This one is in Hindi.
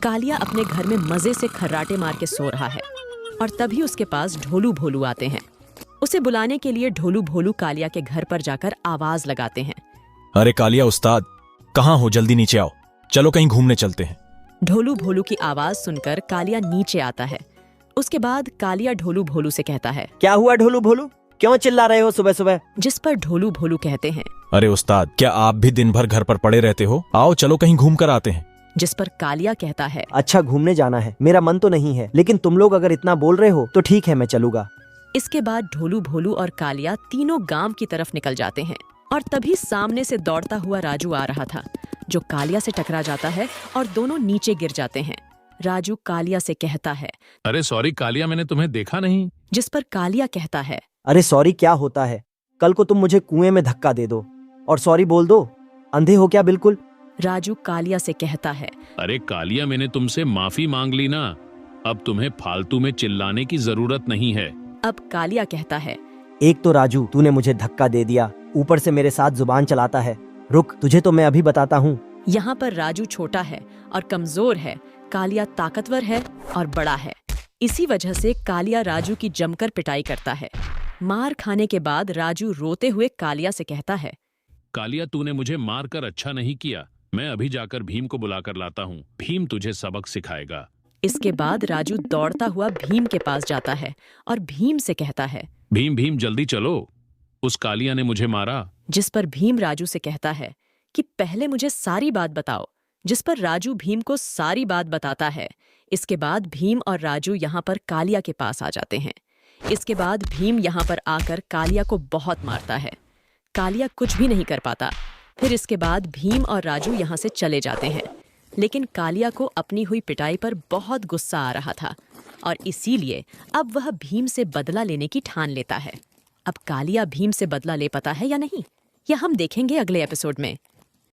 कालिया अपने घर में मजे से खर्राटे मार के सो रहा है और तभी उसके पास ढोलू भोलू आते हैं। उसे बुलाने के लिए ढोलू भोलू कालिया के घर पर जाकर आवाज लगाते हैं। अरे कालिया उस्ताद, कहाँ हो? जल्दी नीचे आओ, चलो कहीं घूमने चलते हैं। ढोलू भोलू की आवाज सुनकर कालिया नीचे आता है। उसके बाद कालिया ढोलू भोलू से कहता है, क्या हुआ ढोलू भोलू, क्यों चिल्ला रहे हो सुबह सुबह? जिस पर ढोलू भोलू कहते हैं, अरे उस्ताद, क्या आप भी दिन भर घर पर पड़े रहते हो? आओ चलो कहीं घूम कर आते हैं। जिस पर कालिया कहता है, अच्छा घूमने जाना है, मेरा मन तो नहीं है, लेकिन तुम लोग अगर इतना बोल रहे हो तो ठीक है, मैं चलूंगा। इसके बाद ढोलू भोलू और कालिया तीनों गांव की तरफ निकल जाते हैं और तभी सामने से दौड़ता हुआ राजू आ रहा था, जो कालिया से टकरा जाता है और दोनों नीचे गिर जाते हैं। राजू कालिया से कहता है, अरे सॉरी कालिया, मैंने तुम्हें देखा नहीं। जिस पर कालिया कहता है, अरे सॉरी क्या होता है, कल को तुम मुझे कुएं में धक्का दे दो और सॉरी बोल दो, अंधे हो क्या बिल्कुल? राजू कालिया से कहता है, अरे कालिया, मैंने तुमसे माफी मांग ली ना, अब तुम्हें फालतू में चिल्लाने की जरूरत नहीं है। अब कालिया कहता है, एक तो राजू तूने मुझे धक्का दे दिया, ऊपर से मेरे साथ जुबान चलाता है। रुक, तुझे तो मैं अभी बताता हूँ। यहाँ पर राजू छोटा है और कमजोर है, कालिया ताकतवर है और बड़ा है। इसी वजह से कालिया राजू की जमकर पिटाई करता है। मार खाने के बाद राजू रोते हुए कालिया से कहता है, कालिया, तूने मुझे मार कर अच्छा नहीं किया, मैं अभी जाकर भीम को बुलाकर लाता हूँ, भीम तुझे सबक सिखाएगा। इसके बाद राजू दौड़ता हुआ भीम के पास जाता है और भीम से कहता है, भीम भीम जल्दी चलो, उस कालिया ने मुझे मारा। जिस पर भीम राजू से कहता है कि पहले मुझे सारी बात बताओ। जिस पर राजू भीम को सारी बात बताता है। इसके बाद भीम और राजू यहाँ पर कालिया के पास आ जाते हैं। इसके बाद भीम यहाँ पर आकर कालिया को बहुत मारता है। कालिया कुछ भी नहीं कर पाता। फिर इसके बाद भीम और राजू यहाँ से चले जाते हैं। लेकिन कालिया को अपनी हुई पिटाई पर बहुत गुस्सा आ रहा था और इसीलिए अब वह भीम से बदला लेने की ठान लेता है। अब कालिया भीम से बदला ले पाता है या नहीं, यह हम देखेंगे अगले एपिसोड में।